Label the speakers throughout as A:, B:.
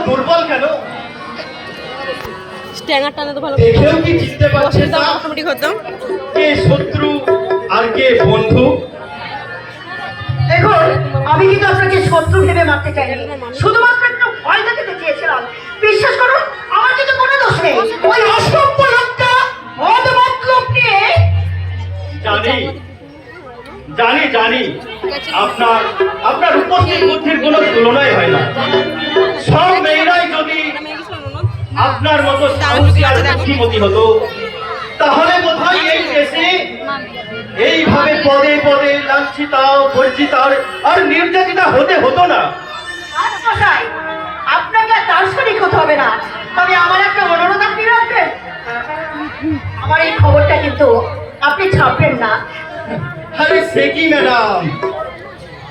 A: দুর্বল কেন?
B: স্ট্যাঙ্গার টানে তো ভালো
A: দেখেও কি চিনতে পারছেন না
B: অটোমেটিক হতাম
A: কে শত্রু আর কে বন্ধু?
C: দেখুন, আমি কিন্তু আপনাকে শত্রু ভেবে মারতে চাইনি, শুধুমাত্র একটু ভয় দেখাতে চেয়েছিলাম। বিশ্বাস করুন, আমার কিন্তু কোনো দোষ নেই। ওই অসভ্য লোকটা মদ মতলব নিয়ে।
A: জানি জানি জানি আপনার আপনার উপস্থিত বুদ্ধির কোনো তুলনাই হয় না। সব মেয়েরাই যদি আপনার মতো সাহসী আর বুদ্ধিমতী হতো, তাহলে বোধহয় এই দেশে এইভাবে পদে পদে লাঞ্ছিতা বর্জিতা আর নির্যাতিতা হতে হতো না।
C: আচ্ছা, আপনাকে আর দার্শনিক হতে হবে না, তবে আমার একটা অনুরোধ আপনি রাখবেন। আমার এই খবরটা কিন্তু আপনি ছাপবেন না।
A: আরে সে কি ম্যাডাম,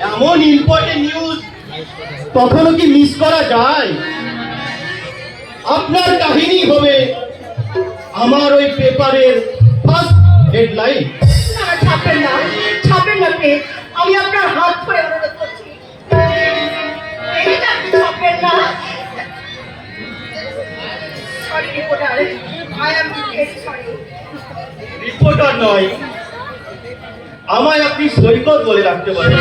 A: এমন ইম্পর্টেন্ট নিউজ কখনো কি মিস করা যায়? আপনার কাহিনী হবে আমার ওই পেপারের ফার্স্ট হেডলাইন।
C: ছাপবেন না, ছাপবেন না প্লিজ, আমি আপনার হাত ধরে অনুরোধ করছি। এইটা আপনি ছাপবেন না। Sorry reporter, I am very sorry.
A: Reporter নয়, আমায় আপনি সৈকত বলে রাখতে পারেন।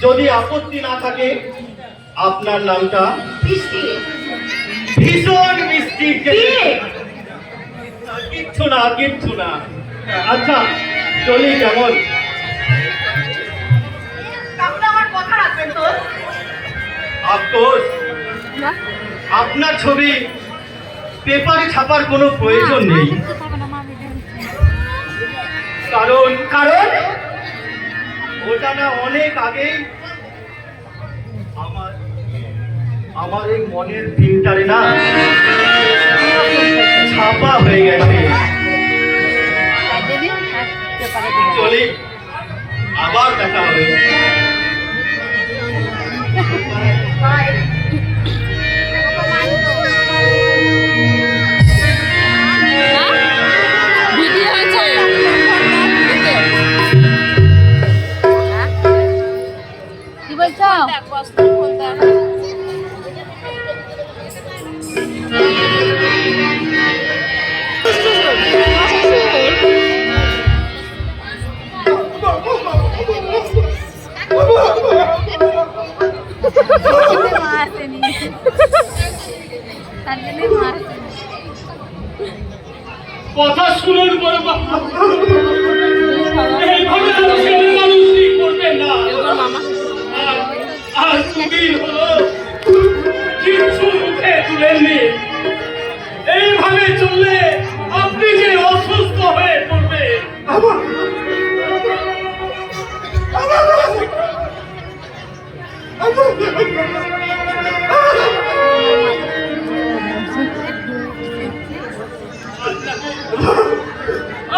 A: যদি আপত্তি না থাকে আপনার নামটা
C: বৃষ্টি।
A: ভীষণ মিষ্টি। কিচ্ছু না কিচ্ছু না। আচ্ছা চলি কেমন?
C: তাহলে আমার কথা রাখবেন তো?
A: আফকোর্স, আপনার ছবি পেপারে ছাপার কোনো প্রয়োজন নেই। কারণ কারণ ওটা না অনেক আগেই আমার আমার এই মনের প্রিন্টারে না ছাপা হয়ে গেছে। চলি, আবার দেখা হবে।
C: বাই।
B: ভিডিও আছে কি বলছো?
A: কথা শুনুন বড় বাবা, এইভাবে ছেলে মানুষই করবেন না। আর দুদিন হলো কিচ্ছু মুখে তুলেননি। এইভাবে চললে আপনি যে অসুস্থ হয়ে পড়বেন।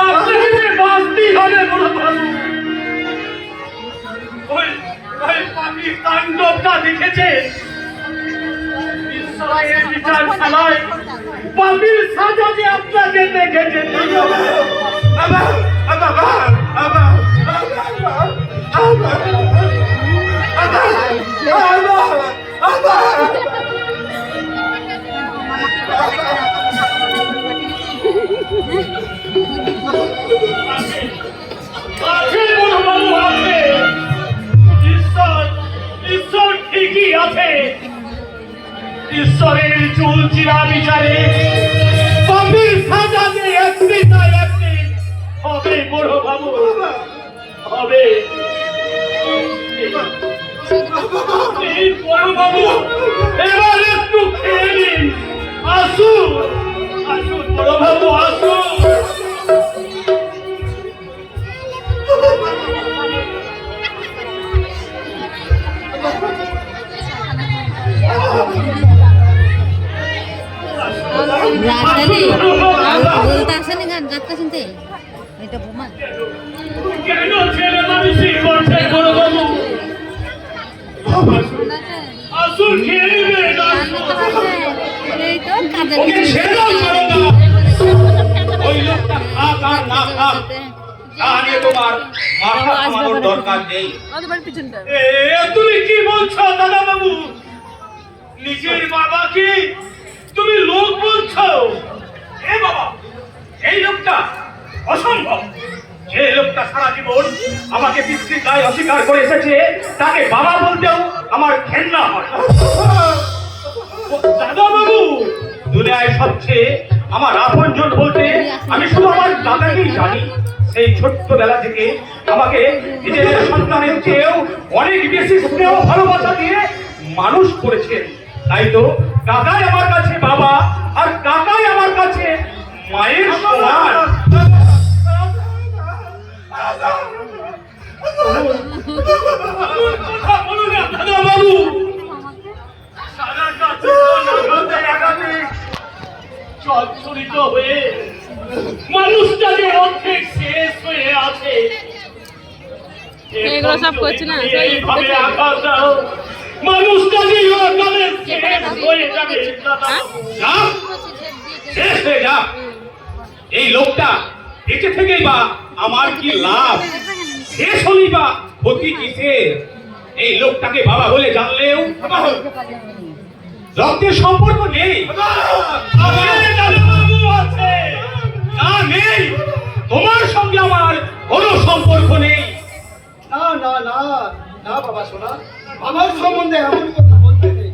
A: আপনাকে যে বাঁচতেই হবে বড় বাবু। ওই পাপির তাণ্ডবটা দেখেছে? ইসরায়েল বিচারশালায় পাপির সাজা যে আপনাকে দেখেছে। ঈশ্বর ঠিকই আছে। ঈশ্বরের চুল চিরা বিচারে পাপির সাজা যে একদিন না একদিন হবে বড় বাবু, হবে। এই বড় বাবু এবার একটু খেয়ে নিন। আসুন আসুন বড় বাবু, আসুন। কেন ছেলে মানুষই করছে বড় বাবু? আসুন খেয়ে নেবেন। ওকে ছেড়ে দাও, ছেড়ে দাও। ওই লোকটা খাক আর না খাক তা নিয়ে তোমার মাথা ঘামানোর দরকার নেই। তুমি কি বলছো দাদা বাবু? বাবাকে তুমি লোক বলছো? এ বাবা, এই লোকটা অসম্ভব। যে লোকটা সারা জীবন আমাকে পিতৃকায় অস্বীকার করে এসেছে, তাকে বাবা বলতেও আমার ঘেন্না হয়। দাদা বাবু, দুনিয়ায় সবচেয়ে আমার আপনজন বলতে আমি শুধু আমার দাদাকেই জানি। সেই ছোট্টবেলা থেকে আমাকে নিজের সন্তানের চেয়েও অনেক বেশি স্নেহ ভালোবাসা দিয়ে মানুষ করেছেন। তাই তো কাকাই আমার কাছে বাবা, আর কাকাই আমার কাছে মায়ের সমান। দাদা বাবু, জর্জরিত হয়ে মানুষটা যে অর্ধেক শেষ হয়ে আছে,
B: এগুলো সব করছে না,
A: এইভাবে আঘাত দাও, মানুষটা যে ওখানে শেষ হয়ে যাবে। যা, শেষ হয়ে যা। এই লোকটা বেঁচে থেকেই বা আমার কি লাভ? শেষ হলি বা ক্ষতি কিসের? এই লোকটাকে বাবা বলে জানলেও রক্তের সম্পর্ক নেই। না, নেই। তোমার সঙ্গে আমার কোনো সম্পর্ক নেই।
D: না না না না বাবা শোনা, আমার সম্বন্ধে এমন কথা বলতে নেই।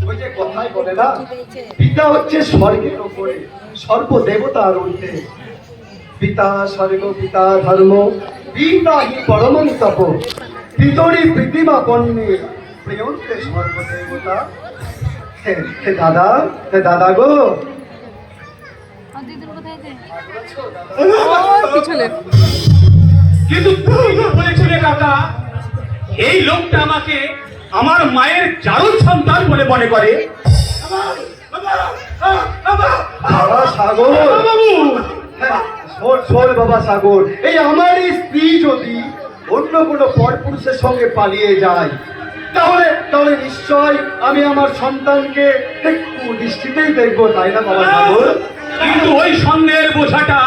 D: ওই যে কথাই বলে না, পিতা হচ্ছে স্বর্গের ওপরে, সর্বদেবতার ঊর্ধ্বে। পিতা স্বর্গ, পিতা ধর্ম, পিতা হি পরমং তপ, পিতরি প্রীতিমা পণ্যে প্রিয়ন্তে সর্বদেবতা। হে দাদা, হে দাদা গো,
B: পিছনে
A: কিন্তু তুমি তো বলেছিলে কাকা, এই লোকটা আমাকে আমার মায়ের জারদ সন্তান বলে মনে করে।
D: বাবা সাগর,
A: বাবু,
D: হ্যাঁ, শোন বাবা সাগর, এই আমার এই স্ত্রী যদি অন্য কোনো পরপুরুষের সঙ্গে পালিয়ে যায়, তাহলে তাহলে নিশ্চয় আমি আমার সন্তানকে একটু দৃষ্টিতেই দেখবো, তাই না বাবা সাগর?
A: কিন্তু ওই সন্দেহের বোঝাটা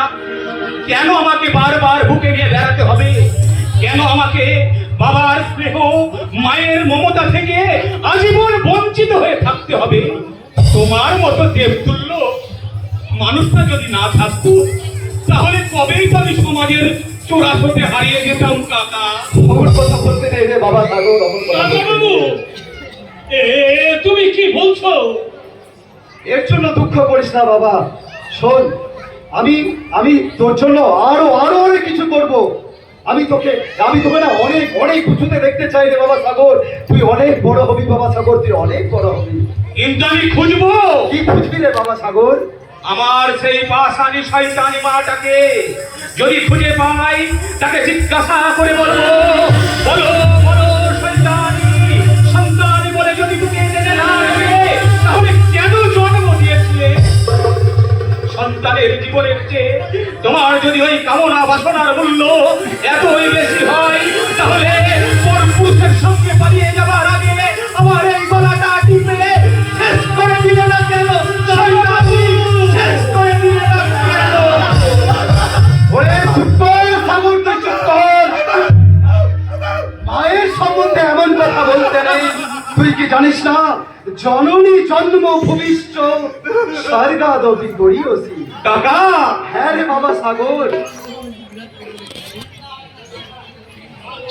A: কেন আমাকে বারবার বুকে নিয়ে বেড়াতে হবে? কেন আমাকে বাবার স্নেহ, মায়ের মমতা থেকে আজীবন বঞ্চিত হয়ে থাকতে হবে? তোমার মতো দেবতুল্য মানুষটা যদি না থাকতো, তাহলে কবেই তো আমি সমাজের চোরাশোতে হারিয়ে যেতাম কাকা।
D: অমন কথা বলতে নেই রে বাবা সাগর, অমন কথা বলতে
A: বাবু,
D: নেই।
A: তুমি কি বলছো?
D: এর জন্য দুঃখ করিস না বাবা। শোন, আমি আমি তোর জন্য আরো আরো অনেক কিছু করব। আমি তোকে না অনেক অনেক উঁচুতে দেখতে চাই রে বাবা সাগর। তুই অনেক বড় হবি বাবা সাগর, তুই অনেক বড় হবি।
A: কিন্তু আমি খুঁজবো।
D: কি খুঁজবি রে বাবা সাগর?
A: আমার সেই পাষাণী শয়তানি মাটাকে যদি খুঁজে পাই, তাকে জিজ্ঞাসা করে বলবো, বলো বলো শয়তানি সন্তানি বলে যদি বুকে জেনে না আসবে, তাহলে কেন জন্ম দিয়েছিলে? সন্তানের জীবনের চেয়ে তোমার যদি ওই কামনা বাসনার মূল্য এতই বেশি হয়, তাহলে পরপুরুষের সঙ্গে পালিয়ে যাবার আগে আমার এই গলাটা টিপে শেষ করে দিলে না কেন? শয়তানি, শেষ করে দিলে না কেন?
D: ওরে চুপ কর সাগর, তুই চুপ কর। মায়ের সম্বন্ধে এমন কথা বলতে নেই। তুই কি জানিস না, জননী জন্ম ভূমিষ্ঠ স্বর্গাদপি গড়িয়সি।
A: কাকা,
D: হ্যাঁ রে বাবা সাগর,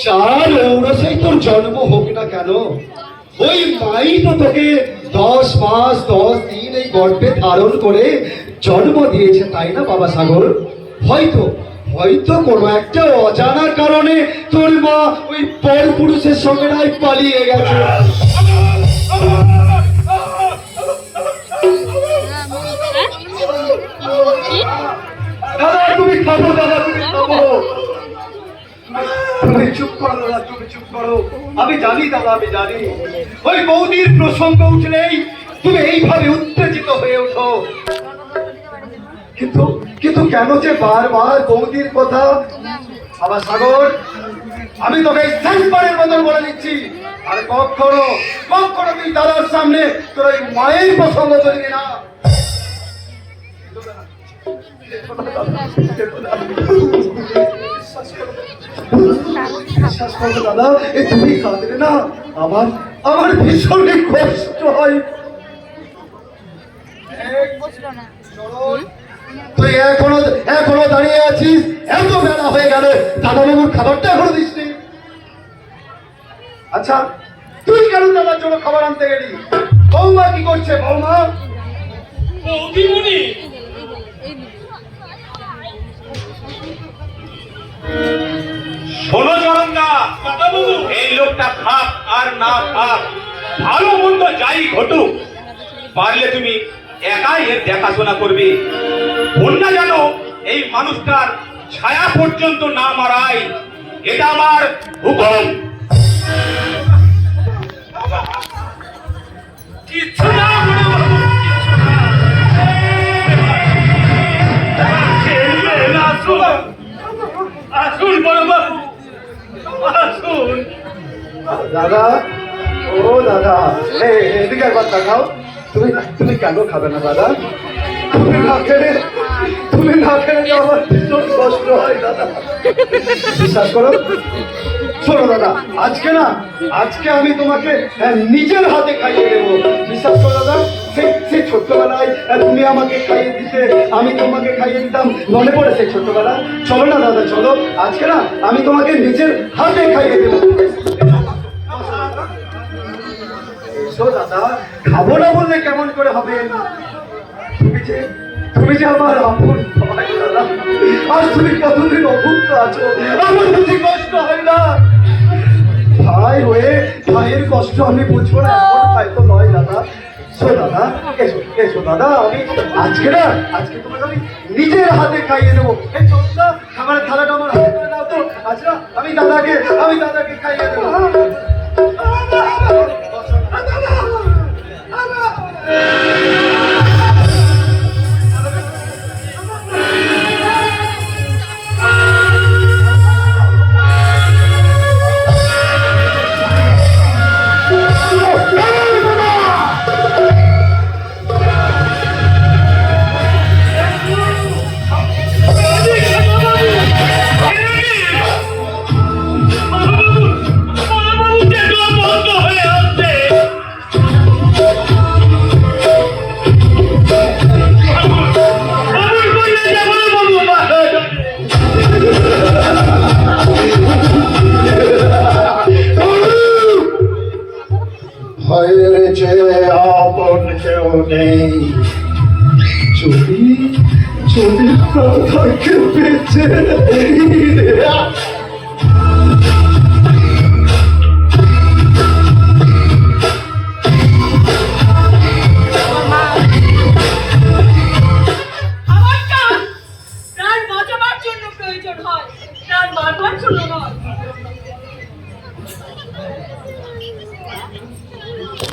D: চার ঔরসেই তোর জন্ম হোক না কেন, ওই মাই তো তোকে 10 মাস 10 দিন এই গর্ভে ধারণ করে জন্ম দিয়েছে, তাই না বাবা সাগর? হয়তো হয়তো কোনো একটা অজানা কারণে তোর মা ওই পরপুরুষের সঙ্গে নাই পালিয়ে গেছে। দাদা তুমি খাবো, দাদা তুমি খাবো। তুমি চুপ করো দাদা, তুমি চুপ করো। আমি জানি দাদা, আমি জানি ওই বৌদির প্রসঙ্গ উঠলেই তুমি এইভাবে উত্তেজিত হয়ে ওঠো। কিন্তু কিন্তু কেন যে বারবার বৌদির কথা? বাবা সাগর, আমি তোকে শেষবারের মতন বলে দিচ্ছি, আর কখনো কখনো তুই দাদার সামনে তোর ওই মায়ের প্রসঙ্গ করবি না। বিশ্বাস করো দাদা, তুমি কাঁদলে না আমার আমার ভীষণ কষ্ট হয়। চরণ, তুই এখনো এখনো দাঁড়িয়ে আছিস? এত বেলা হয়ে গেল, দাদাবাবুর খাবারটা এখনো দিসনি। আচ্ছা, তুই কেন দাদার জন্য খাবার আনতে গেলি? বৌমা কি করছে? বৌমা
A: বৌদিমণি, শোনো চরণদা, এই লোকটা খাক আর না খাক, ভালো মন্দ যাই ঘটুক, পারলে তুমি একাই এর দেখাশোনা করবে। বন্যা যেন এই মানুষটার ছায়া পর্যন্ত না মারায়, এটা আমার হুকুম। কিচ্ছু না বড় বাবু, কিচ্ছু না। আসুন, আসুন বড় বাবু, আসুন।
D: দাদা, ও দাদা, এদিকে একবার তাকাও। তুমি তুমি কেন খাবে না দাদা? তুমি না খেলে আমার ভীষণ কষ্ট হয় দাদা, বিশ্বাস করো। শোনো দাদা, আজকে আমি তোমাকে নিজের হাতে খাইয়ে দেবো, বিশ্বাস করো দাদা। সেই ছোট্টবেলায় তুমি আমাকে খাইয়ে দিতে, আমি তোমাকে খাইয়ে দিতাম, মনে পড়ে সেই ছোট্টবেলা? চলো না দাদা, চলো, আজকে আমি তোমাকে নিজের হাতে খাইয়ে দেবো। দাদা, খাবো না বললে কেমন করে হবে? তুমি যে আমার আপন ভাই দাদা, আর তুমি কতদিন অভুক্ত আছো, আমার বুঝি কষ্ট হয় না? ভাই হয়ে ভাইয়ের কষ্ট আমি বুঝবো না, এমন ভাই তো নয় দাদা। দাদা, এসো দাদা, আজকে তোমাকে আমি নিজের হাতে খাইয়ে দেবো। এই চোখটা খাবারের থালাটা আমার হাতে করে দাও তো। আচ্ছা, আমি দাদাকে খাইয়ে দেবো। ভয়ের চেয়ে আপন কেউ নেই, যদি থাকে বেঁচে।
C: আমার প্রাণ বাঁচাবার জন্য প্রয়োজন হয়, প্রাণ মারবার জন্য নয়।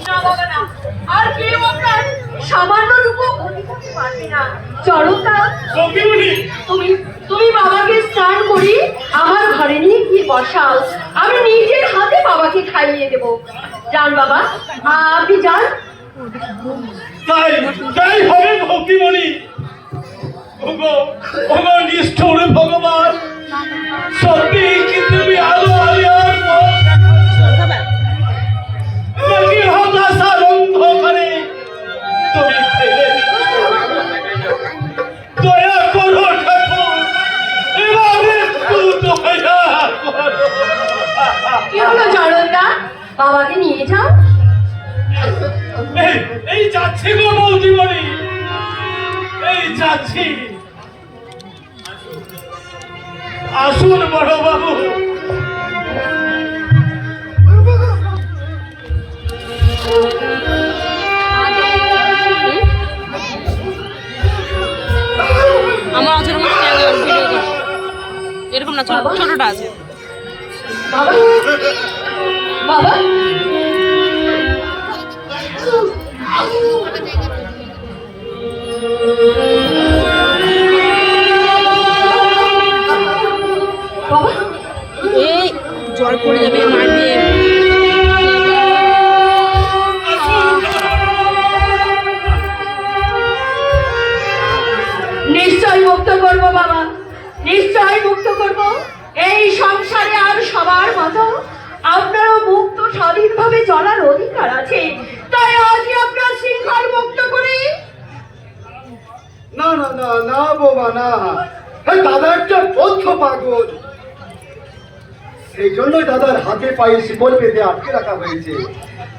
C: না বাবা না, আর কেউ আপনার সামান্য রূপও ক্ষতি করতে পারবে না। চরণদা, তুমি বাবাকে স্নান করি আমার ঘরে নিয়ে গিয়ে বসাও, আমি নিজের হাতে বাবাকে খাইয়ে দেবো। যান বাবা, আপনি যান।
A: তাই হবে ভক্তিমণি। ওগো নিষ্ঠুর ভগবান, সত্যি কি তুমি আলো আলিয়ার নাকি হতাশার অন্ধকারে তুমি ফেলে দয়া করো ঠাকুর, এবারে দয়া করো।
C: কি হলো চরণদা, বাবাকে নিয়ে যাও।
A: এই যাচ্ছি গো বৌদিমণি, এই যাচ্ছি। আসুন বড় বাবু।
B: আমার আছে এরকম না, ছোটটা আছে।
C: বাবা, বাবা,
B: এই জল পড়ে যাবে, মারবে।
C: নিশ্চয় মুক্ত করবো বাবা, নিশ্চয় মুক্ত করবো। এই সংসারে আর সবার মতো আপনারও মুক্ত স্বাধীন
D: বোমা না, দাদা একটা বদ্ধ পাগল। সেই জন্যই দাদার হাতে পায়ে শিকল বেঁধে আটকে রাখা হয়েছে।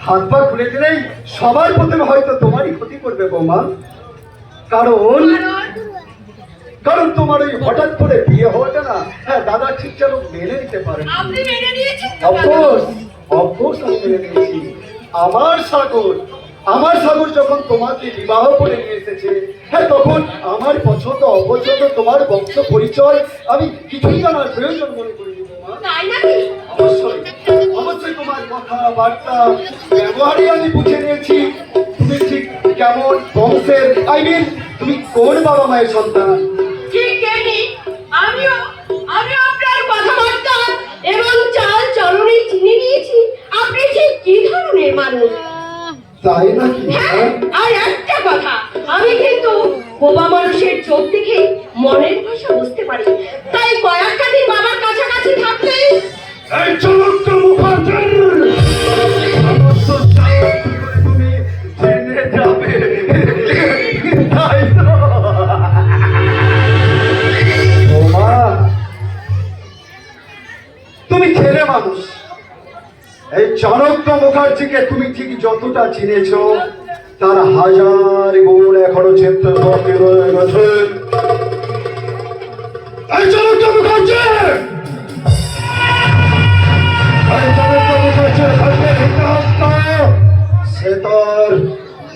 D: হাত পা খুলে দিলেই সবার প্রথমে হয়তো তোমারই ক্ষতি করবে বৌমা। কারণ তোমার ওই হঠাৎ করে বিয়ে হওয়াটা না, দাদা ঠিকঠাক মেনে নিতে পারে।
C: আপনি মেনে নিয়েছেন?
D: অফকোর্স আমি মেনে নিয়েছি। আমার সাগর যখন তোমাকে বিবাহ করে নিয়ে এসেছে, তখন আমার পছন্দ অপছন্দ, তোমার বংশ পরিচয় আমি কিছুই জানার প্রয়োজন মনে করিনি বৌমা।
C: তাই নাকি?
D: অবশ্যই তোমার কথাবার্তা ব্যবহারই আমি বুঝে নিয়েছি তুমি ঠিক কেমন বংশের, তুমি কোন বাবা মায়ের সন্তান।
C: ঠিক তেমনি আমিও আপনার কথাবার্তা এবং চাল চলনে চিনে নিয়েছি আপনি ঠিক কি ধরনের মানুষ।
D: তাই নাকি?
C: হ্যাঁ, আর একটা কথা, আমি কিন্তু বোবা মানুষের চোখ দেখে মনের ভাষা বুঝতে পারি। তাই কয়েকটা দিন বাবার কাছাকাছি থাকলে
D: এই চমৎক মুখার্জির সমস্ত চাল তুমি জেনে যাবে, তাই তো? বৌমা, তুমি ছেলে মানুষ। এই চাণক্য মুখার্জিকে তুমি ঠিক যতটা চিনেছ, তার হাজার গুণ এখনো চিনতে বাকি রয়ে গেছে। এই চাণক্য মুখার্জি, সে তোর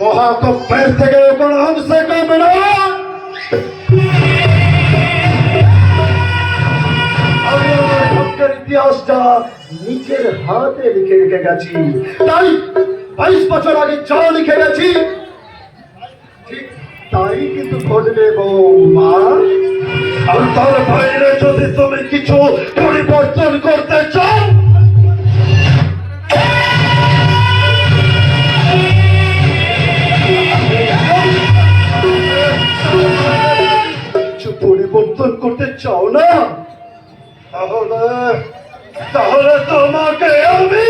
D: মহাকব্যের থেকে কোনো অংশে কমবে না। আমি আমার ভক্তের ইতিহাসটা নিজের হাতে লিখে রেখে গেছি। তাই 22 বছর আগে যা লিখে গেছি ঠিক তাই কিন্তু ঘটবে বৌমা। আর তার বাইরে যদি তুমি কিছু পরিবর্তন করতে চাও, কিছু পরিবর্তন করতে চাও না, তাহলে তোমাকে আমি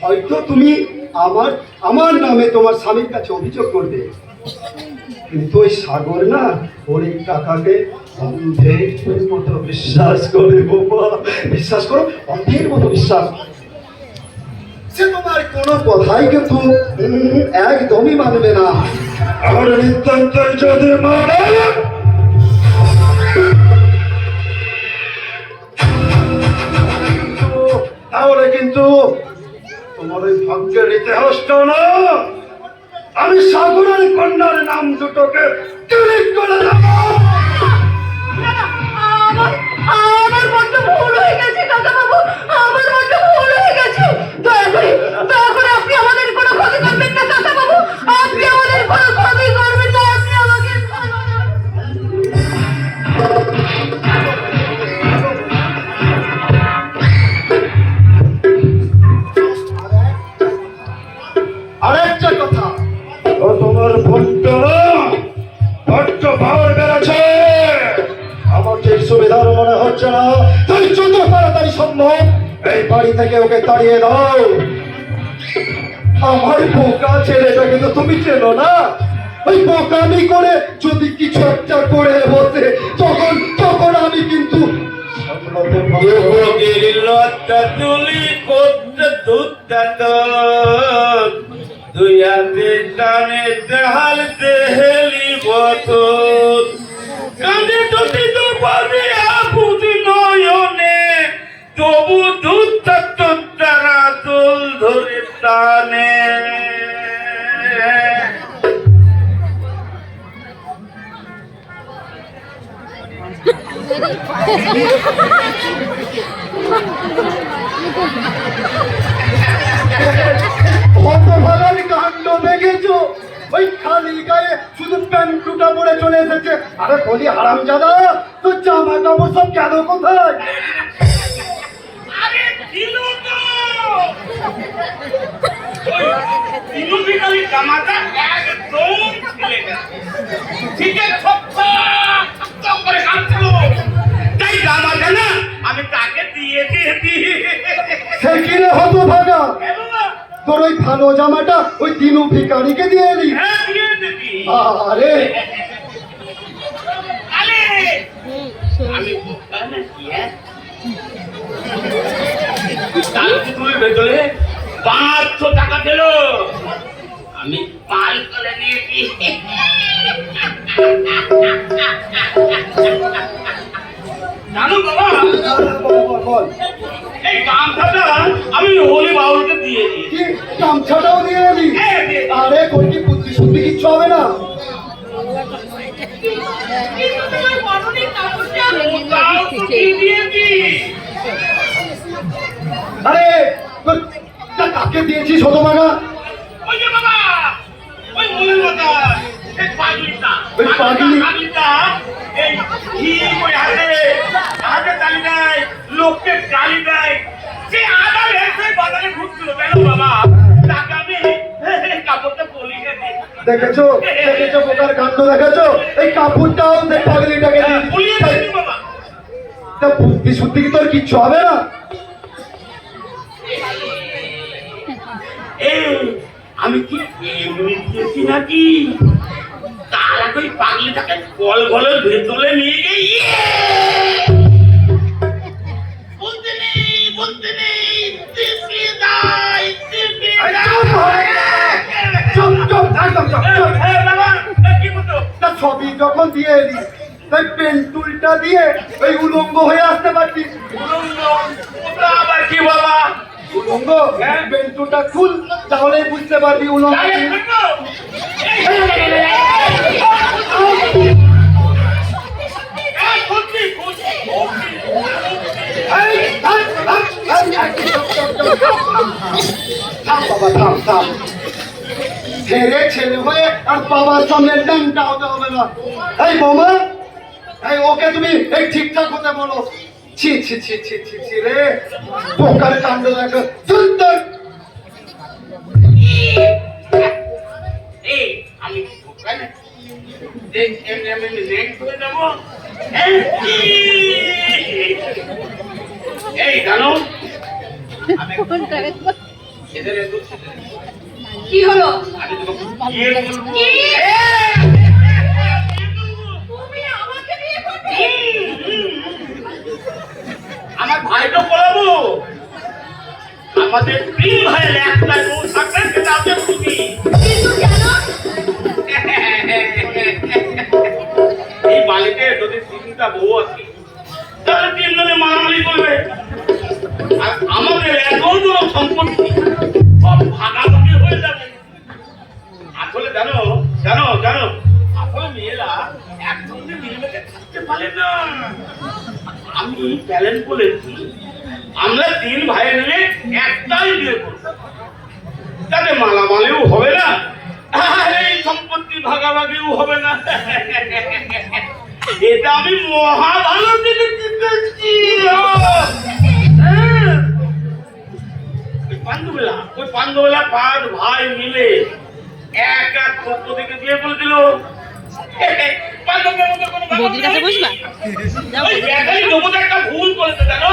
D: হয়তো তুমি আমার নামে তোমার স্বামীর কাছে অভিযোগ করবে, কিন্তু ওই সাগর না ওর এই টাকাকে অন্ধের মতো বিশ্বাস করে বাবা। বিশ্বাস করো, অন্ধের মতো বিশ্বাস। সে তোমার কোনো কথাই কিন্তু একদমই মানবে না। আর নিতান্ত যদি মানে তাহলে কিন্তু তোমার ওই ভাগ্যের ইতিহাসটা না, আমি সাগরের কন্যার নাম দুটোকে ক্লিক করে দেব।
C: আমার বড্ড ভুল হয়ে গেছে কাকা বাবু, আমার বড্ড ভুল হয়ে গেছে। দয়া করে আপনি আমাদের কোনো ক্ষতি করবেন না কাকা বাবু, আপনি আমাদের কোনো ক্ষতি করবেন না, আপনি আমাকে
D: আরেকটা কথা, ও তোমার ভক্ত বড্ড ভার বেড়েছে, আমার যে সুবিধার মনে হচ্ছে না। তাই যত তাড়াতাড়ি সম্ভব এই বাড়ি থেকে ওকে তাড়িয়ে দাও। আমার বোকা ছেলেটা কিন্তু তুমি চেনো না, ওই বোকামি করে যদি কিছু একটা করে বসে তখন আমি কিন্তু সামলাতে পারবো না।
E: দুই হাতে টানে দেহাল দেহেলি বতন কাঁদে যদি তো পাবে আবুদি নয়নে, তবু দুধ তারা তোল ধরে টানে।
D: হতভাগার কাণ্ড দেখেছো? ওই খালি গায়ে শুধু প্যান্টুটা পরে চলে এসেছে। আরে বলি হারামজাদা, তোর জামা কাপড় সব গেল কোথায়?
E: আরে দিলু তো ওই দিলু বিকালি জামাটা একদম ছিলে গেছে। ঠিক আছে, সব করে কাটছিল।
D: তোর ওই ভালো জামাটা ওই দিনু ভিখারিকে দিয়ে এলি?
E: হ্যাঁ দিয়ে দিবি।
D: আরে
E: আরে আমি বোকা নাকি, হ্যাঁ? তার পুকুরের ভেতরে 500 টাকা দিল, আমি পাল করে নিয়েছি। জানো বাবা,
D: বল
E: এই গামছাটা আমি হলি বাউলকে দিয়েছি।
D: কি গামছাটাও দিয়ে এলি?
E: হ্যাঁ, দিয়েছি।
D: আরে কোন কি বুদ্ধি শুদ্ধি কিচ্ছু হবে না?
C: কিন্তু তোমার পরনের কাপড়টা
E: তাও তো দিয়ে দিয়েছি।
D: আরে তোর তা কাকে দিয়েছিস হতভাগা?
E: ওই যে বাবা, ওই মনের কথা, এই পাগলিটা,
D: ওই পাগলি?
E: পাগলিটা, এই ঠিক ওই হাতে তালি দেয়, লোককে গালি দেয়, সে আদার এসে বাজারে ঘুরছিল, কেন বাবা? তাকে আমি কাপড়টা পরিয়ে দিই।
D: দেখেছো দেখেছো বোকার কাণ্ড দেখেছো? এই কাপড়টাও দেখ পাগলিটাকে দিয়ে দিস।
E: পরিয়ে দিয়েছি বাবা।
D: তা বুদ্ধি শুদ্ধি কি তোর কিচ্ছু হবে না?
E: এই, আমি কি এমনি দিয়েছি নাকি? তার আগে ওই পাগলিটাকে কল ঘরের ভেতরে নিয়ে গিয়ে বলতে নেই, দিবি দাই, দিবি
D: এই
E: দাই।
D: চুপ হয়ে যা। চুপ চুপ একদম চুপ চুপ।
E: হ্যাঁ বাবা, কি করতো?
D: তা ছবি যখন দিয়ে এলি তাই পেন্টুলটা দিয়ে ওই উলঙ্গ হয়ে আসতে পারতিস।
E: ওটা আবার কি বাবা?
D: উলঙ্গ পেন্টুলটা খুল, তাহলেই বুঝতে পারবি উলঙ্গ
E: তাই
D: কি।
E: করতো? এই, খুলছি।
D: এই, থাম, থাম, থাম, থাম বাবা, থাম, থাম। ছেলে ছেলে হয়ে আর বাবার সামনে ল্যাংটা হতে হবে না। এই বৌমা, এই ওকে তুমি এই ঠিকঠাক হতে বলো। ছি ছি ছি ছি ছি ছি রে, পোকার কাণ্ড দেখো। সুন্দর
E: এই, আমি কি বোকা নাকি? দেখ, এমনি রেড করে যাবো। হ্যাঁ? এই জানো, এদের একটু
C: কি হলো?
E: আমি তোমাকে বিয়ে করবো।
C: কি?
E: এ!
C: তুমি আমাকে বিয়ে করবে?
E: আমার ভাইকে বলাবো, আমাদের 3 ভাইয়ের একটাই বউ থাকবে, সেটা আমি বুঝি।
C: কিন্তু কেন?
E: এই বাড়িতে যদি 3টা বউ আছে, তাহলে 3 জনে মারামারি করবে, আর আমাদের এত সম্পত্তি সব ভাগাভাগি হয়ে যাবে। আসলে জানো জানো জানো আসলে মেয়েরা একসঙ্গে মিলেমিশে থাকতে পারে না। আমি প্যালেন বলেছি, আমরা 3 ভাই মিলে একটাই বিয়ে করব, তাতে মালামালিও হবে না, আর এই সম্পত্তি ভাগাভাগিও হবে না। এটা আমি মহা ভালো দিকে চিন্তাচ্ছি। ওই পান্ডবেলা 5 ভাই মিলে এক দ্রৌপদীকে বিয়ে করে দিল। পাণ্ডবের মধ্যে কোনো
B: বৌদির কাছে বসবা? যাও
E: ওই
B: বৌদির কাছে
E: একাই দ্রৌপদী একটা ভুল করেছে জানো,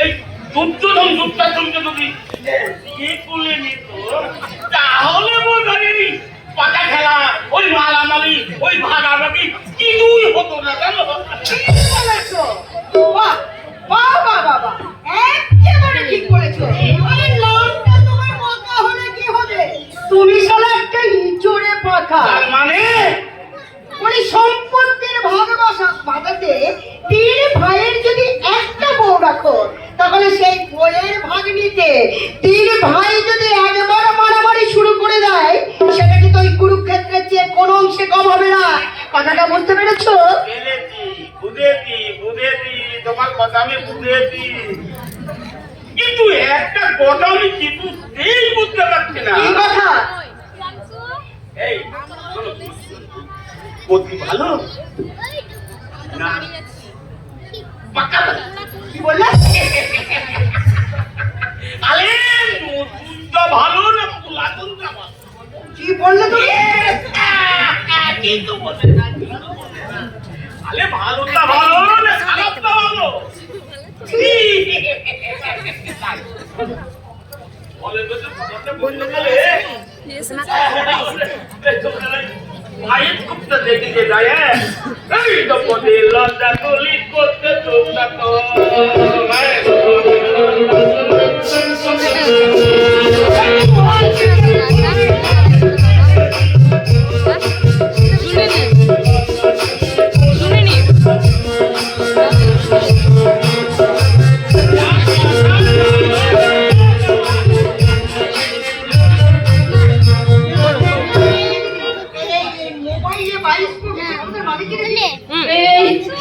E: এই দুর্যোধন দুর্যোধনকে যদি বিয়ে করে নিত, তাহলে বোধ হয় পাতা খেলা, ওই মালামালি, ওই ভাগাভাগি কিছুই হতো না জানো।
C: ঠিক বলেছো। বাহ, বাহ, বাহ, বাহ, বাহ। একেবারে ঠিক বলেছো। আরে নামটা তোমার মাথা হলে কি হবে? তুমি শালা একটা ইঁচড়ে পাখা।
E: তার মানে
C: ওই সম্পত্তির ভাগ ভাগাতে 3 ভাইয়ের যদি একটা বউ রাখো, তাহলে সেই বইয়ের ভাগ নিতে 3 ভাই যদি একবার মারামারি শুরু করে দেয়, সেটা কিন্তু ওই কুরুক্ষেত্রের চেয়ে কোনো অংশে কম হবে না। কথাটা বুঝতে পেরেছো?
E: বুঝেছি, তোমার কথা আমি বুঝেছি, কিন্তু একটা কথা আমি কিছুতেই বুঝতে পারছি না।
C: কি কথা?
E: এই শোনো, পতি ভালো না পাকা ভালো?
C: কি বললে?
E: আরে নতুনটা ভালো না পুরাতনটা ভালো?
C: কি বললে তুমি?
E: কিন্তু বলে না, কিন্তু বলে না। আরে ভালোটা ভালো না খারাপটা ভালো? ফলের গছে ফলটা বন্ধ করে মায়ের কুপটা দেখে যায় এই তো পদে লজ্জা কলি করতে চোখটা তো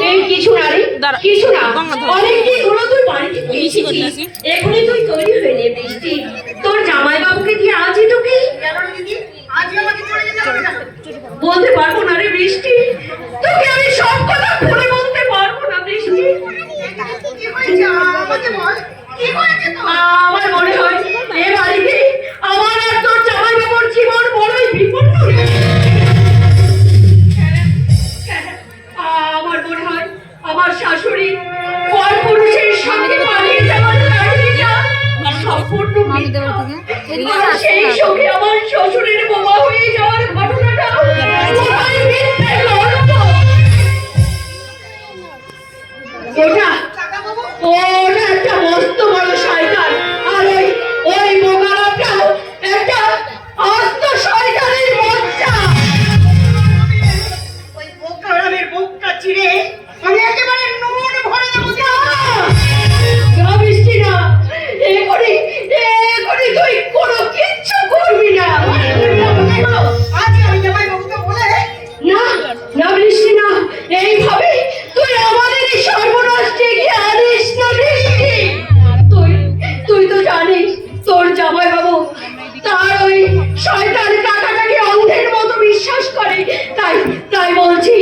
C: এই কিছু না রে,
B: দাঁড়া।
C: কিছু না।
B: গঙ্গা ধর।
C: অনেকদিন হলো তুই বাড়িতে
B: বেশি করে
C: এসেছিস।
B: দিয়েছি।
C: এখনই তুই তৈরি হয়ে নে বৃষ্টি। তোর জামাইবাবুকে দিয়ে আজই তোকে বলতে পারবো না রে বৃষ্টি। তোকে আমি সব কথা খুলে বলতে পারবো না বৃষ্টি। আমার মনে হয় এ বাড়িতে আমার আর তোর জামাইবাবুর জীবন বড়ই বিপন্ন হয়েছে। আমার মনে হয় আমার শাশুড়ি পরপুরুষের সঙ্গে পালিয়ে যাওয়ার কাহিনীটা সম্পূর্ণ মিথ্যা। আর সেই সঙ্গে আমার শ্বশুরের বোমা হয়ে যাওয়ার ঘটনাটা পুরোই মিথ্যে গল্প। ওটা একটা মস্ত বড় শয়তান। আর ওই মোকালাটাও একটা আস্ত শয়তানের বাচ্চা।
F: ওই বোকারামের বুকটা চিরে আমি একেবারে নুন ভরে দেবো।
C: না বৃষ্টি না, এখনই তুই কোনো কিচ্ছু করবি না।
F: আজ আমি জামাই বাবুকে বলে
C: না না বৃষ্টি না, এইভাবে তুই আমাদের এই সর্বনাশ ডেকে আনিস না বৃষ্টি। তুই তো জানিস তোর জামাই বাবু তার ওই শয়তান কাকাটাকে অন্ধের মতো বিশ্বাস করে। তাই বলছি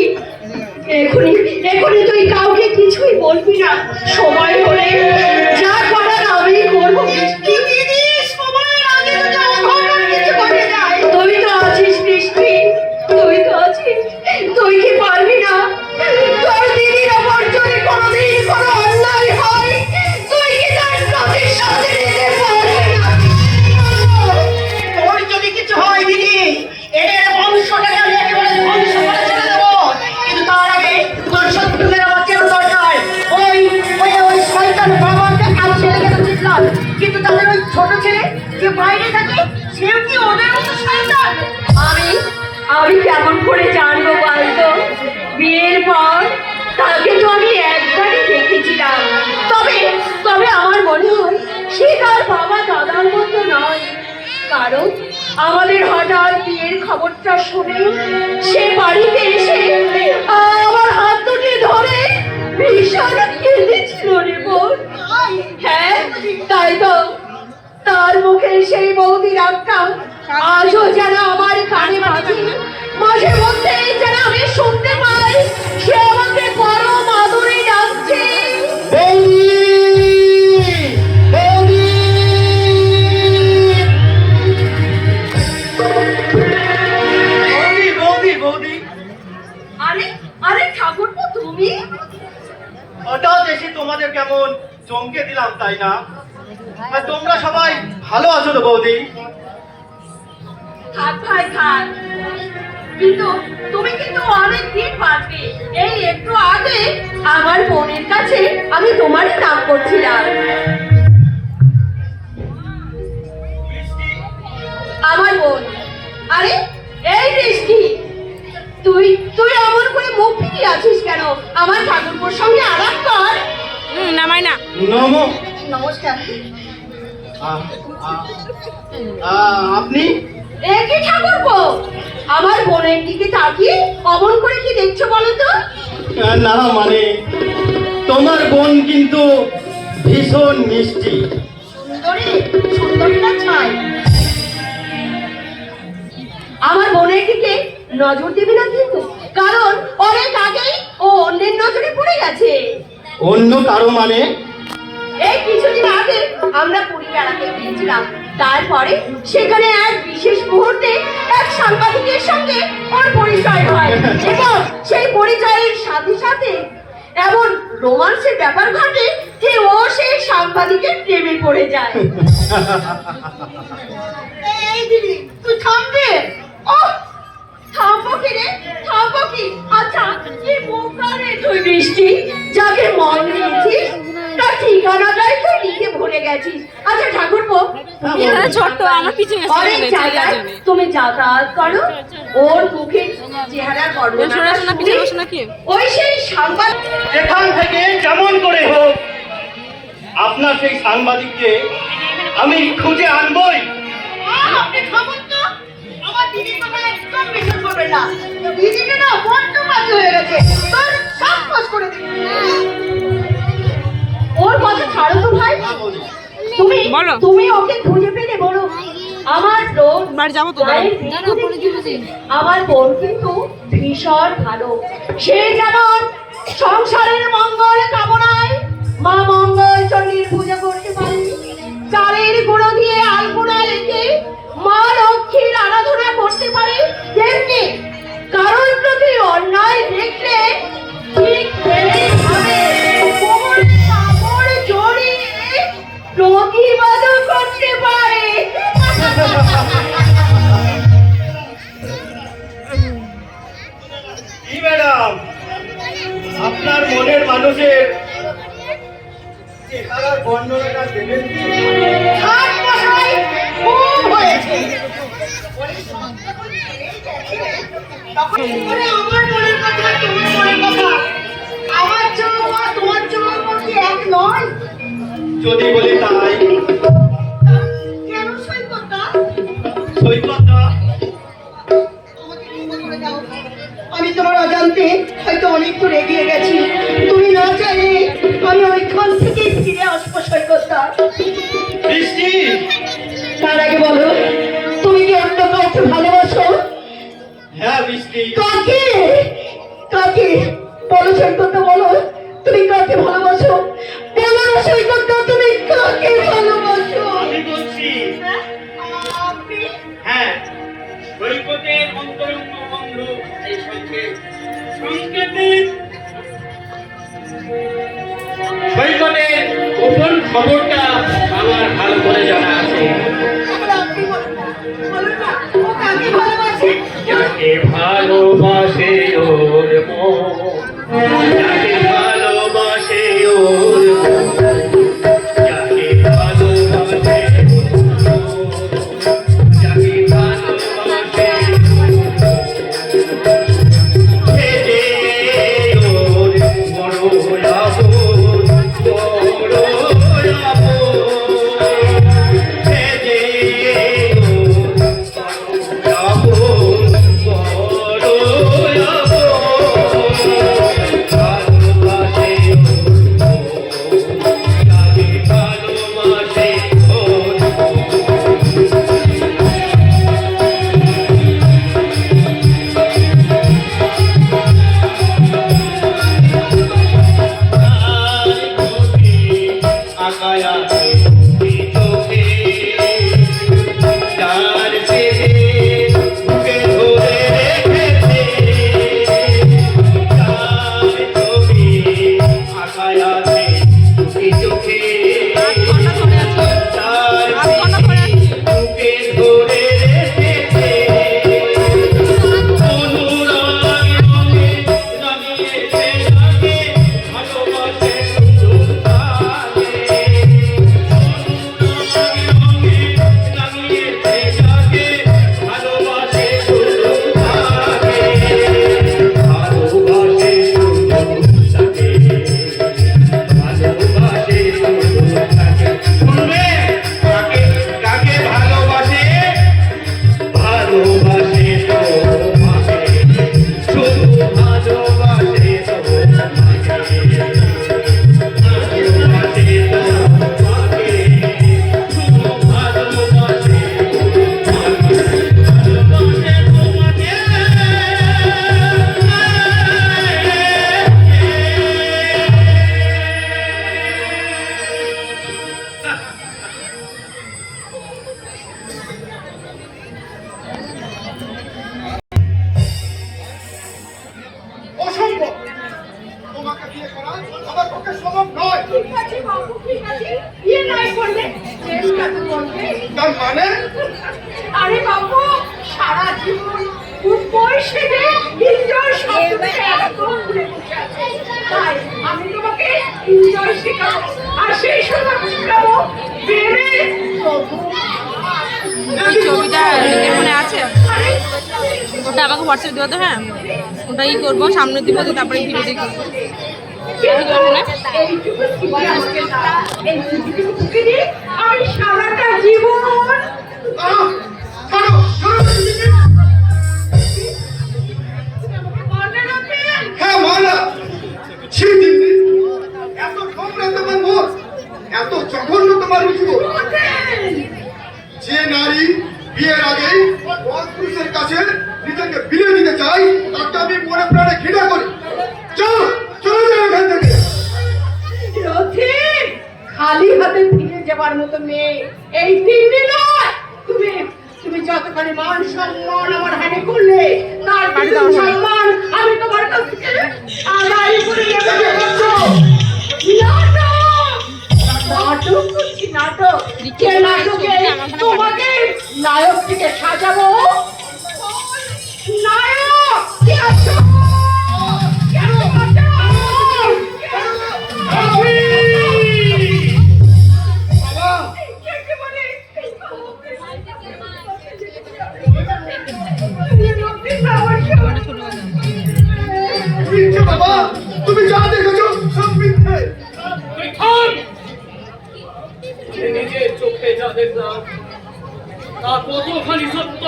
C: এখনই তুই কাউকে কিছুই বলবি না। সময় হলে যা করার আমি করবো বৃষ্টি।
F: দিদি সময়ের আগে যদি অঘটন কিছু ঘটে যায়
C: তুই তো আছিস বৃষ্টি, তুই তো আছিস। তুই কি পারবি না তোর দিদির ওপর যদি কোনোদিন কোনো অন্যায় হয় তুই কি তার প্রতিশোধ নিতে পারবি না?
F: তোর যদি কিছু হয় দিদি এদের বংশটাকে আমি একেবারে ধ্বংস করে ছেড়ে দেবো। কিন্তু তার আগে তোর শত্রুদের আমার কেন দরকার? ওই শয়তান বাবাকে আমি ছেলেকে তো জিতলাম, কিন্তু তাদের ওই ছোট ছেলে যে বাইরে থাকে সেও কি ওদের মতো শয়তান?
C: আমি কেমন করে জানবো বলতো? বিয়ের পর তাকে তো আমি একবারই দেখেছিলাম। তবে আমার মনে হয় সে তার বাবা দাদার মতো নয়। কারণ আমাদের হঠাৎ বিয়ের খবরটা শুনে সে বাড়িতে এসে আমার হাত দুটি ধরে ভীষণ কেঁদেছিল রে বোন। হ্যাঁ তাই তো, তার মুখে সেই বৌদির আক্কা আজও যেন আমার কানে বাজে। মাঝে মধ্যে যেন আমি শুনতে পাই সে আমাকে বড় মাধুরী ডাকছে।
A: বৌদি
C: আরে ঠাকুরপো তুমি?
A: হঠাৎ এসে তোমাদের কেমন চমকে দিলাম তাই না? আর তোমরা সবাই ভালো আছো তো বৌদি?
C: থাক ভাই থাক, কিন্তু তুমি কিন্তু অনেক দিন বাঁচবে। এই একটু আগে আমার বোনের কাছে আমি তোমারই নাম করছিলাম। আমার বোন। আরে এই বৃষ্টি, তুই এমন করে মুখ ফিরিয়ে আছিস কেন? আমার ঠাকুরপুর সঙ্গে আলাপ কর।
B: নামাই না।
A: নমো।
F: নমস্কার।
A: আপনি?
C: একই ঠাকুরপো, আমার বোনের দিকে তাকিয়ে অমন করে কি দেখছো বলো তো?
A: না মানে তোমার বোন কিন্তু ভীষণ মিষ্টি।
F: সুন্দরী না ছাই?
C: আমার বোনের দিকে নজর দিবি না কিন্তু, কারণ অনেক আগেই ও অন্যের নজরে পড়ে গেছে।
A: অন্য কারো মানে?
C: এই কিছুদিন আগে আমরা পুরী বেড়াতে গিয়েছিলাম। তারপরে সেখানে এক বিশেষ মুহূর্তে এক সাংবাদিকের সঙ্গে ওর পরিচয় হয় এবং সেই পরিচয়ের সাথে সাথে এমন রোমান্সের ব্যাপার ঘটে যে ও সেই সাংবাদিকের প্রেমে পড়ে যায়। এই দিদি তুই থামবে? ও থামবো কি রে, থামবো কি? আচ্ছা কি বোকা রে তুই বৃষ্টি, যাকে মন দিয়েছিস তার ঠিকানাটাই তুই লিখে ভুলে গেছিস। আচ্ছা ঠাকুরপো,
B: এরা ছোট্ট আমার পিছনে এসে
C: অনেক
B: গেছে,
C: জায়গায়
B: এই জন্যে।
C: তুমি যাতায়াত করো, ওর মুখে চেহারা
B: বসে বসে না, পিছনে বসে নাকি?
C: ওই সেই সাংবাদিক
A: এখান থেকে যেমন করে হোক আপনার সেই সাংবাদিককে আমি খুঁজে আনবই।
C: আপনি থামুন তো, আমার দিদির কথা একদম বিশ্বাস করবেন না। দিদিটা না বড্ড বাজে হয়ে গেছে, তোর সব পাস করে দিবি। ওর কথা ছাড়ো তো ভাই, তুমি
B: বলো।
C: তুমি ওকে খুঁজে পেলে বলো আমার রোজ
B: বাড়ি যাবো তো,
C: মায়ের আমার বোন কিন্তু ভীষণ ভালো। সে যেমন সংসারের মঙ্গল কামনায় মা মঙ্গল চণ্ডীর পূজা করতে পারে, চালের গুঁড়ো দিয়ে আলপনা রেখে মা লক্ষ্মীর আরাধনা করতে পারে, তেমনি কারোর প্রতি অন্যায় দেখলে ঠিক তেমনিভাবে কোমরে কাপড় জড়িয়ে প্রতিবাদও করতে পারে।
A: কি ম্যাডাম, আপনার মনের মানুষের
D: চেহারার বর্ণনাটা দেবেন কি?
C: হাত মশাই খুব হয়েছে। তখন মনে আমার মনের কথা, তোমার মনের কথা, আমার চোখ আর তোমার চোখের মধ্যে এক নয়।
A: যদি বলি তাই
C: কেন সৈকতটা?
A: সৈকতটা
C: আমি তোমার অজান্তে হয়তো অনেক দূর এগিয়ে গেছি, তুমি না চাইলে আমি ওইখান থেকে ফিরে আসবো সৈকতটা।
A: বৃষ্টি,
C: তার আগে বলো, তুমি কি অন্য কাউকে ভালোবাসো?
A: হ্যাঁ বৃষ্টি,
C: কাকে? কাকে? বলো সৈকতটা, বলো তুমি কাকে ভালোবাসো? বলো না সৈকতটা, তুমি কাকে ভালোবাসো?
E: আমি বলছি
C: আপনি?
E: হ্যাঁ, সৈকতের অন্তরঙ্গ বন্ধু এই সংকেত। সৈকতের গোপন খবরটা আমার ভালো করে জানা আছে।
C: তাহলে আপনি বলুন না, বলুন না, ও কাকে ভালোবাসে?
E: যাকে ভালোবাসে ওর মন, যাকে ভালোবাসে ওর মন, যাকে ভালোবাসে ওর মন, যাকে ভালোবাসে সে যে ওর বড় আপন, বড় আপন, সে যে ওর বড় আপন, বড় আপন।
C: তাই আমি তোমাকে এনজয় শেখাবো আর সেই সময় শেখাবো প্রেমে
B: ওই ছবিটা নিজের মনে আছে ওটা আমাকে হোয়াটসঅ্যাপ দেবো তো। হ্যাঁ ওটা ই করবো, সামনে দিব, তারপরে ভিডিও দেখবো।
C: আমি সারাটা জীবন
D: হ্যাঁ মালা ছি দিদি, এত ঠোমরা তোমার মুখ, এত জঘন্য তোমার রুচি। যে নারী বিয়ের আগে পুরুষের কাছে নিজেকে বিলে দিতে চাই তাকে আমি মনে প্রাণে ঘৃণা করি। চলো চলে যাও এখান থেকে।
C: রথিন, খালি হাতে ফিরে যাবার মতো মেয়ে এই তিন্নি নয়। তুমি তুমি যতখানি মান সম্মান আমার হানি করলে তার দ্বিগুণ সম্মান আমি তোমার কাছ থেকে আদায় করে নেবো। নাটক করছি, নাটক। যে নাটকে তোমাকে নায়ক থেকে সাজাবো। নায়ক কে আছো? কেন আছো?
D: মিথ্যে বাবা, তুমি যা দেখেছো সব মিথ্যে।
E: তুই থাম! নিজের চোখে যা দেখলাম তা কতখানি সত্য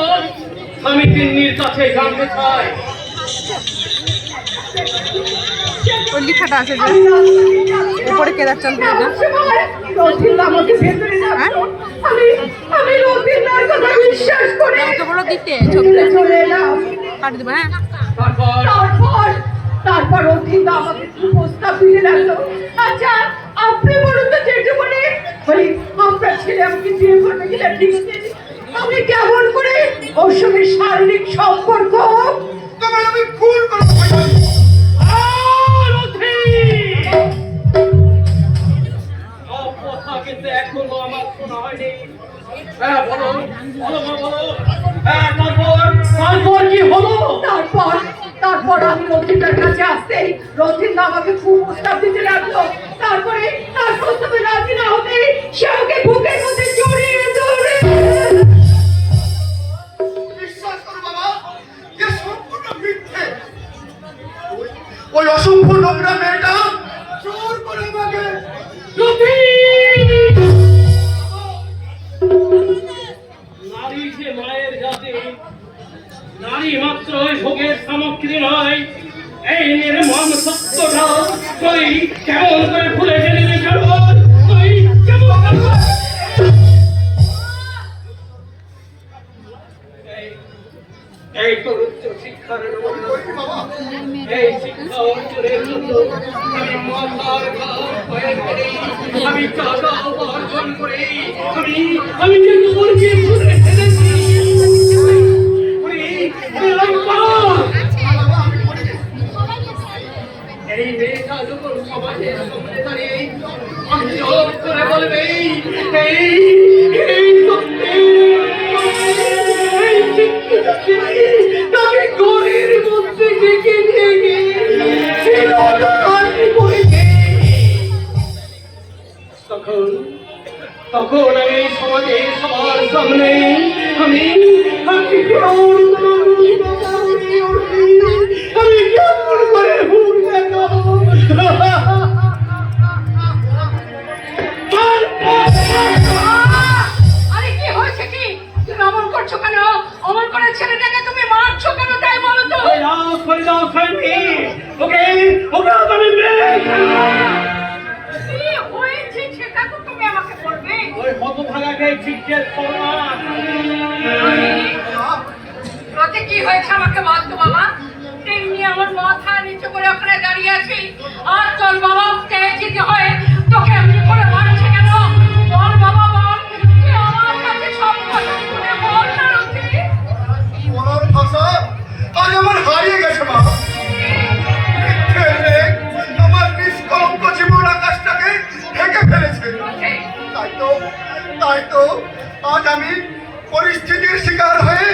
E: আমি তিন্নির কাছে জানতে চাই।
B: ওই লেখাটা আছে যে উপরে কেদারচন্দ্র এটা।
C: রথিন আমাকে ভেতরে রাখো। আমি রথিনার কথা বিশ্বাস করে
B: আমাকে বলো দিতে ছবিটা
C: চলে এলাম।
B: কাটি দেবো। হ্যাঁ
E: তারপর
C: তারপর রথিন আমাকে প্রস্তাব দিতে লাগলো। আচ্ছা আপনি বলুন তো জেঠুমনি, বলি আপনার ছেলে আমাকে বিয়ে করবে কিনা ঠিক আছে? আমি কেমন করে ওর সঙ্গে শারীরিক সম্পর্ক?
D: তোমার আমি খুন করবো।
E: কথা কিন্তু এখনো আমার শোনা হয়নি। হ্যাঁ বলো বলো বলো। হ্যাঁ তারপর কি হলো?
C: তারপর আমি রথিনদার কাছে আসতেই রথিনদা আমাকে কুপ্রস্তাব দিতে লাগলো। তারপরে তার প্রস্তাবে রাজি না হতে সে আমাকে বুকের মধ্যে জড়িয়ে ধরে।
D: বিশ্বাস করো বাবা, এ সম্পূর্ণ মিথ্যে। ওই অসম্ভব নোংরা মেয়েটা জোর করে আমাকে
E: নারী যে মায়ের জাতি, নারী মাত্র ভোগের সামগ্রী নয়, এই নির্মম সত্যটা তুই কেমন করে ভুলে গেলি তুই কেমন এই তো উচ্চ শিক্ষার এই শিক্ষা অর্জনের জন্য আমি মাথার ঘাম হয়ে পড়ি, আমি টাকা উপার্জন করি, আমি যে তোমাকে ভুলে ফেলেছি। এই মেয়েটা যখন সমাজের সামনে দাঁড়িয়ে জব করে বলবে এই তাকে ঘরের মধ্যে ডেকে নিয়ে গিয়ে তখন আমি সমাজে সবার সামনে আমি কেমন করে ভুল
C: আরে কি হয়েছে কি? তুমি অমন করছো কেন? অমন করে ছেলেটাকে তুমি মারছো কেন তাই বলো তো? কি হয়েছে সেটা তো তুমি আমাকে বলবে।
E: ওই হতভাগাকে জিজ্ঞেস করো না।
C: রথে কি হয়েছে আমাকে বলতো বাবা? তেমনি আমার মাথা নিচু করে ওখানে দাঁড়িয়ে আছি আর তোর বাবা উঠতে যেতে হয় তোকে এমনি করে মারছে কেন? বল বাবা বল, তুই আমার কাছে সব কথা শুনে বল না রথে।
D: বলার ভাষা আজ আমার হারিয়ে গেছে মা। আমার নিষ্কলঙ্ক জীবন আকাশটাকে ঢেকে ফেলেছে। তাই তো আজ আমি পরিস্থিতির শিকার হয়ে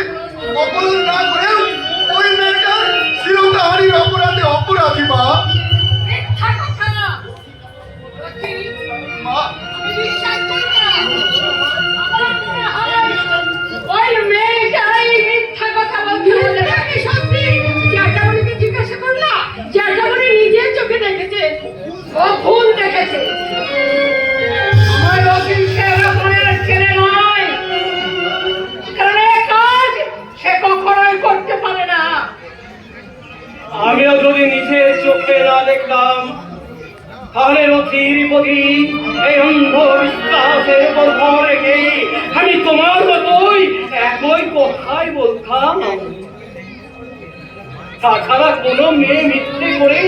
D: অপরাধ না করে ওই মেয়েটার চিরতা হারিয়ে
A: চোখে না দেখলাম, তাহলে রথির প্রতি এই অন্ধবিশ্বাসের উপর রেখে আমি তোমার মতোই একই কথাই বলতাম। তাছাড়া কোনো মেয়ে মিথ্যে করে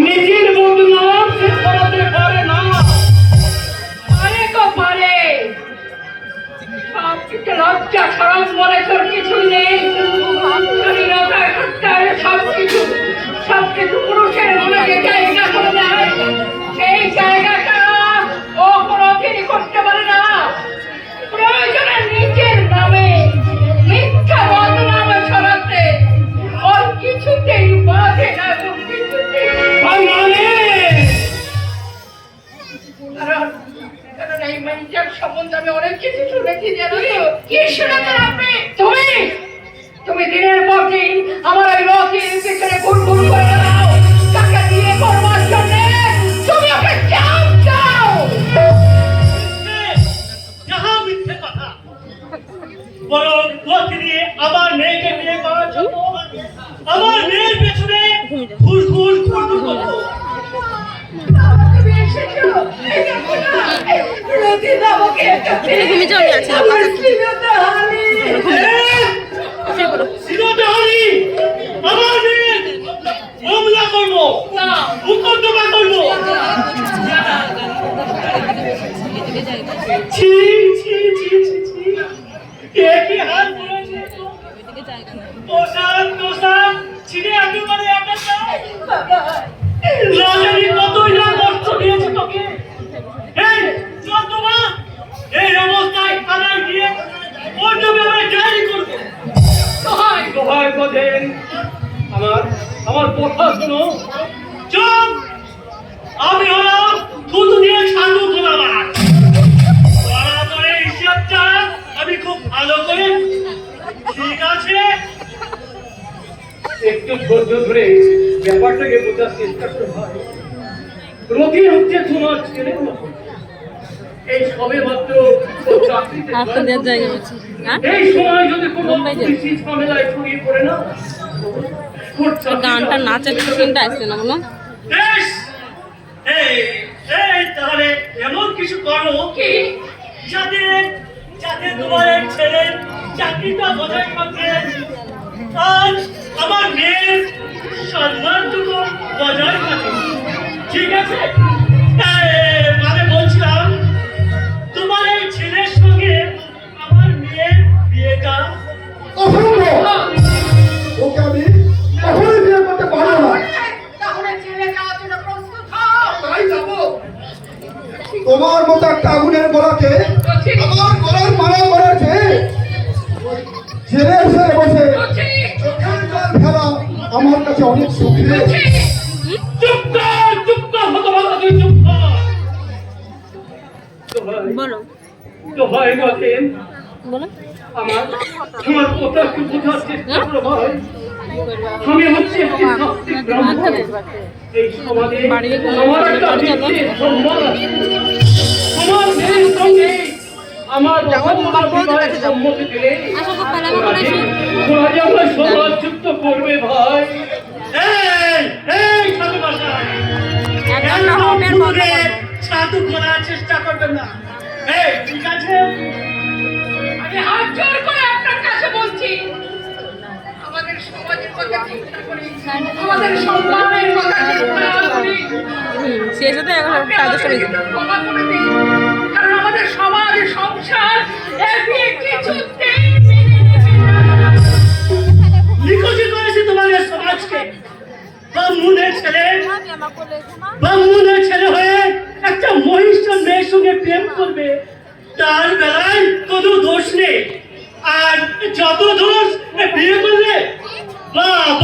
A: নিজের বদনাম সে ছড়াতে পারে না।
C: আরে গো পারে, সবকিছু লজ্জা সরম বলে তোর কিছু নেই। স্বাধীনতা সত্ত্বেও সবকিছু পুরুষের মনে যে জায়গা করে দেয়, সেই জায়গাটা ও কোনোদিনই করতে পারে না। প্রয়োজনে নিজের নামে মিথ্যা বদনাম ছড়াতে ওর কিছুতেই বাধে না, ওর কিছুতেই। কারণ এই মানুষের সম্বন্ধে আমি অনেক কিছু শুনেছি, জানো তো? কি শুনেছেন আপনি? তুমি দিনের পর দিন আমার ওই রথের পিছনে গুড়গুড় করে দাও, তাকে বিয়ে করবার জন্য তুমি ওকে চাও।
A: যাহা মিথ্যে কথা, বরং রথ নিয়ে আমার মেয়েকে বিয়ে করার জন্য আমার মেয়ের পেছনে ঘুরঘুর করবো।
C: তুমি এসেছো, এই দেখো না, রথি বাবুকে একটা
B: তুমি যাও, আমি আছি।
C: আমার চিরদাহানি।
A: শিরোধারী, আমার মেয়ে মামলা করবো, মোকদ্দমা করবো। ছি ছি ছি ছি ছি, কে কি হাল করেছে? পোশাক ছিঁড়ে একেবারে একাকার। না জানি কতই না কষ্ট দিয়েছে তোকে। এই চন্দ্রমা, এই অবস্থায় থানায় গিয়ে ওর নামে আমার ডায়েরি করবে। দোহাই বলেন, আমার কথা শোনো। চুপ! আমি হলাম থুতু দিয়ে ছাতু তোলাবার। বরাবরের হিসাবটা আমি খুব ভালো করে, ঠিক আছে? একটু ধৈর্য ধরে ব্যাপারটাকে বোঝার চেষ্টা করতে হয়। রোগী হচ্ছে তোমার ছেলে মতো। এই সবে মাত্র ও চাকরিতে
B: আপনাদের জায়গা আছে, হ্যাঁ?
A: এই সময় যদি কোনো
B: মুম্বাই যাবে।
A: পুলিশি ঝামেলায় ছড়িয়ে পড়ে না, ওর চাকরিটা-
B: গানটা নাচের সিনটা আসছে না বলো?
A: বেশ! এই তাহলে এমন কিছু করো কি যাতে যাতে তোমার এই ছেলের চাকরিটা বজায় থাকে, আজ আমার মেয়ের সম্মানটুকু বজায় থাকে। ঠিক আছে? মানে বলছিলাম, তোমার এই ছেলের সঙ্গে আমার মেয়ের বিয়েটা
D: অসম্ভব। ওকে আমি কখনোই বিয়ে করতে পারবো না।
C: তাহলে ছেলে যাওয়ার জন্য প্রস্তুত হও।
D: তাই যাবো। তোমার মতো একটা আগুনের গোলাকে আমার গলার মালা করেছে, ছেলে এসে বসে চোখের জল ফেলা আমার কাছে অনেক সুখী।
A: চুপ কর, হতভাগা তুই চুপ কর।
B: বলো
A: তো হয় বলেন,
B: বলো।
A: আমার কথা একটু বোঝার চেষ্টা করো ভাই। আমি হচ্ছে একটি শাস্ত্রী ব্রাহ্মণ। এই সমাজে আমার একটা নিশ্চিত সম্মান আছে। তোমার মেয়ের সঙ্গে আমার বাবা বিবাহের সম্মতি দিলে ওরা যে আমার সমাজযুক্ত করবে ভাই। এই সাধু মশাই, সাধু করার চেষ্টা করবেন না। এই ঠিক আছে?
C: আমি হাত জোর করে আপনার কাছে বলছি, আমাদের সমাজের কথা চিন্তা করি, আমাদের সম্মানের কথা চিন্তা করি।
B: শেষ হতে এখন
C: আপনি
B: কাজের
C: আমাদের
B: সঙ্গে
C: একটু ক্ষমা করে দিন, কারণ আমাদের সমাজ সংসার এগিয়ে কিছুতেই মেনে নেবে না।
A: নিখোঁজি করেছে তোমাদের সমাজকে। ব্রাহ্মণের ছেলে হয়ে একটা মহিষ্ঠ মেয়ের সঙ্গে প্রেম করবে, তার বেলায় কোনো দোষ নেই।